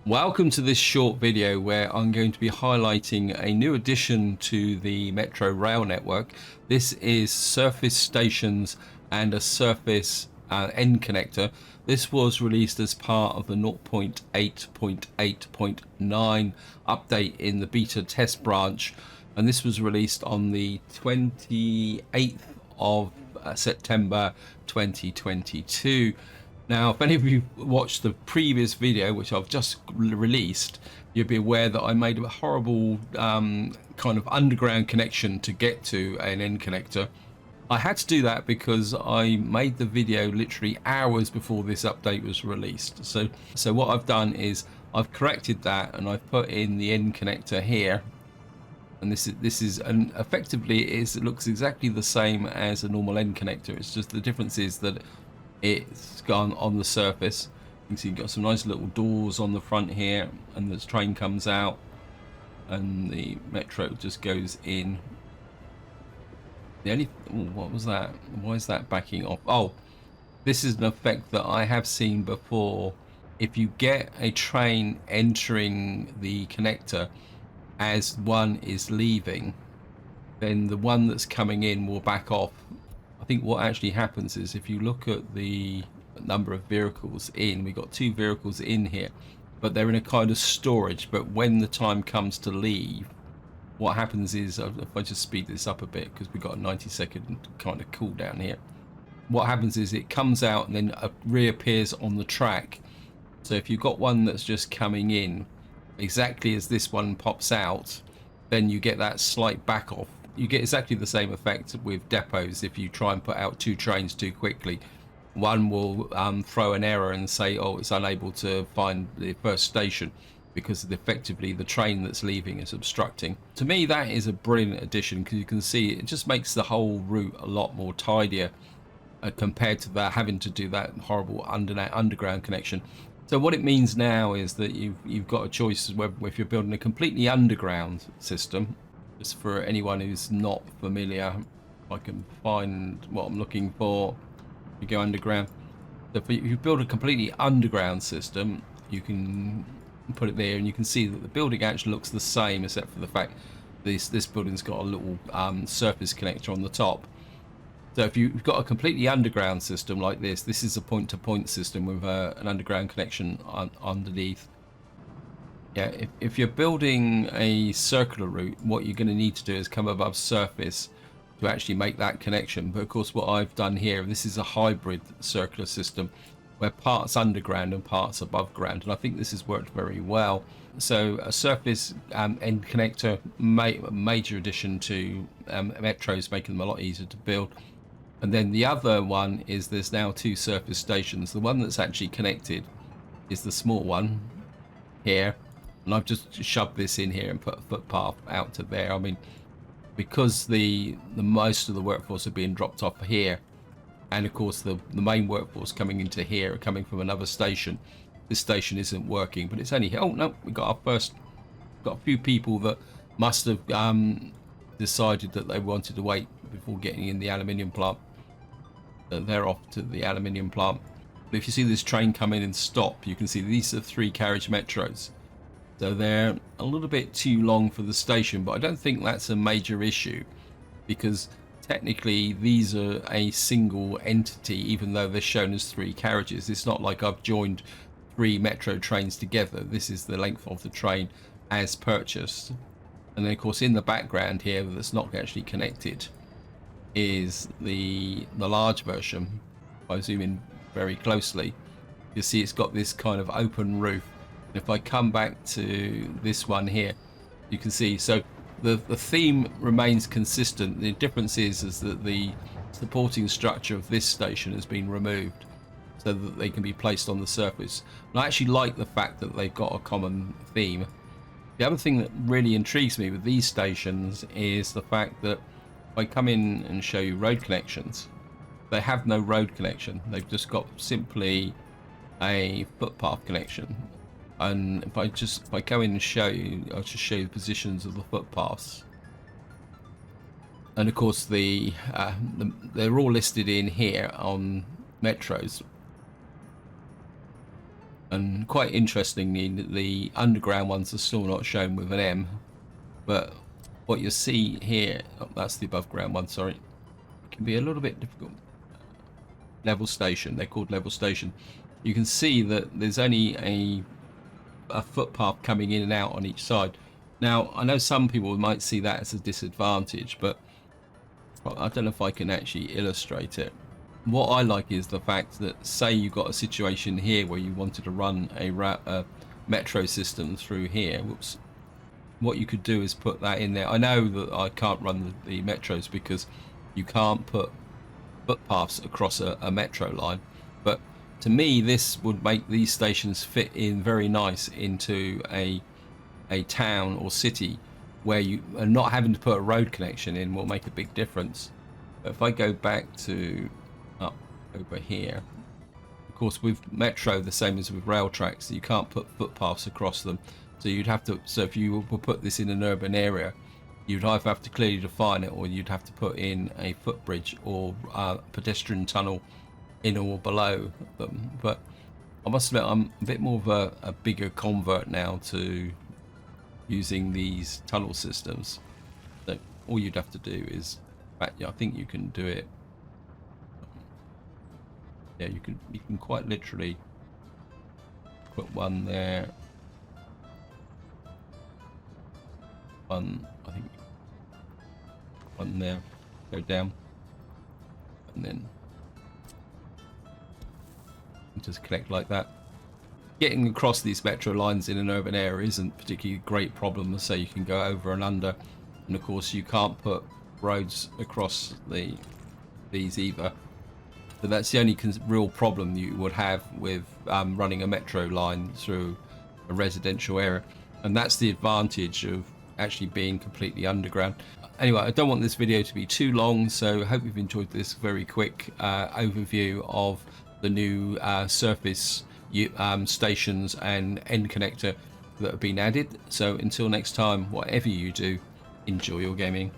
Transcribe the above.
Welcome to this short video where I'm going to be highlighting a new addition to the Metro rail network. This is surface stations and a surface end connector. This was released as part of the 0.8.8.9 update in the beta test branch, and this was released on the 28th of September 2022. Now, if any of you watched the previous video, which I've just released, you'll be aware that I made a horrible kind of underground connection to get to an end connector. I had to do that because I made the video literally hours before this update was released. So what I've done is I've corrected that and I've put in the end connector here. And this is effectively it looks exactly the same as a normal end connector. It's just the difference is that it's gone on the surface. You can see you've got some nice little doors on the front here, and the train comes out and the metro just goes in. The only what was that? Why is that backing off? Oh, this is an effect that I have seen before. If you get a train entering the connector as one is leaving, then the one that's coming in will back off. I think what actually happens is if you look at the number of vehicles in, we've got 2 vehicles in here, but they're in a kind of storage. But when the time comes to leave, what happens is, if I just speed this up a bit because we've got a 90-second kind of cooldown here, what happens is it comes out and then reappears on the track. So if you've got one that's just coming in exactly as this one pops out, then you get that slight back off. You get exactly the same effect with depots. If you try and put out 2 trains too quickly, one will throw an error and say, oh, it's unable to find the first station because effectively the train that's leaving is obstructing. To me, that is a brilliant addition because you can see it just makes the whole route a lot more tidier compared to that having to do that horrible underground connection. So what it means now is that you've got a choice whether if you're building a completely underground system. Just for anyone who's not familiar, if I can find what I'm looking for, you go underground. So if you build a completely underground system, you can put it there and you can see that the building actually looks the same, except for the fact this building's got a little surface connector on the top. So if you've got a completely underground system like this is a point-to-point system with an underground connection underneath. Yeah, if you're building a circular route, what you're going to need to do is come above surface to actually make that connection. But of course, what I've done here, this is a hybrid circular system where parts underground and parts above ground, and I think this has worked very well. So a surface end connector, major addition to metros, making them a lot easier to build. And then the other one is there's now 2 surface stations. The one that's actually connected is the small one here. And I've just shoved this in here and put a footpath out to there. I mean, because the most of the workforce are being dropped off here, and of course the main workforce coming into here are coming from another station. This station isn't working, but it's only here. Oh no, we got a few people that must have decided that they wanted to wait before getting in the aluminium plant. They're off to the aluminium plant. But if you see this train come in and stop, you can see these are 3 carriage metros. So they're a little bit too long for the station, but I don't think that's a major issue because technically these are a single entity, even though they're shown as 3 carriages. It's not like I've joined 3 metro trains together. This is the length of the train as purchased. And then of course in the background here that's not actually connected is the large version. If I zoom in very closely, you see it's got this kind of open roof. If I come back to this one here, you can see, so the theme remains consistent. The difference is that the supporting structure of this station has been removed so that they can be placed on the surface. And I actually like the fact that they've got a common theme. The other thing that really intrigues me with these stations is the fact that if I come in and show you road connections, they have no road connection. They've just got simply a footpath connection. And if I go in and show you, I'll just show you the positions of the footpaths. And of course they're all listed in here on metros. And quite interestingly, the underground ones are still not shown with an M, but what you see here, oh, that's the above ground one, sorry, it can be a little bit difficult. Level station, they're called level station. You can see that there's only a footpath coming in and out on each side. Now, I know some people might see that as a disadvantage, but I don't know if I can actually illustrate it. What I like is the fact that, say you got a situation here where you wanted to run a metro system through here. Whoops. What you could do is put that in there. I know that I can't run the metros because you can't put footpaths across a metro line, but to me this would make these stations fit in very nice into a town or city where you are not having to put a road connection in will make a big difference. But if I go back to up over here, of course with metro, the same as with rail tracks, you can't put footpaths across them, so you'd have to, so if you will put this in an urban area, you'd either have to clearly define it, or you'd have to put in a footbridge or pedestrian tunnel in or below them. But I must admit, I'm a bit more of a bigger convert now to using these tunnel systems. So all you'd have to do is, I think you can do it. Yeah, you can quite literally put one there. One, I think, one there, go down, and then just connect like that. Getting across these metro lines in an urban area isn't particularly a great problem, so you can go over and under, and of course you can't put roads across these either. So that's the only real problem you would have with running a metro line through a residential area, and that's the advantage of actually being completely underground. Anyway, I don't want this video to be too long, so I hope you've enjoyed this very quick overview of the new surface stations and end connector that have been added. So until next time, whatever you do, enjoy your gaming.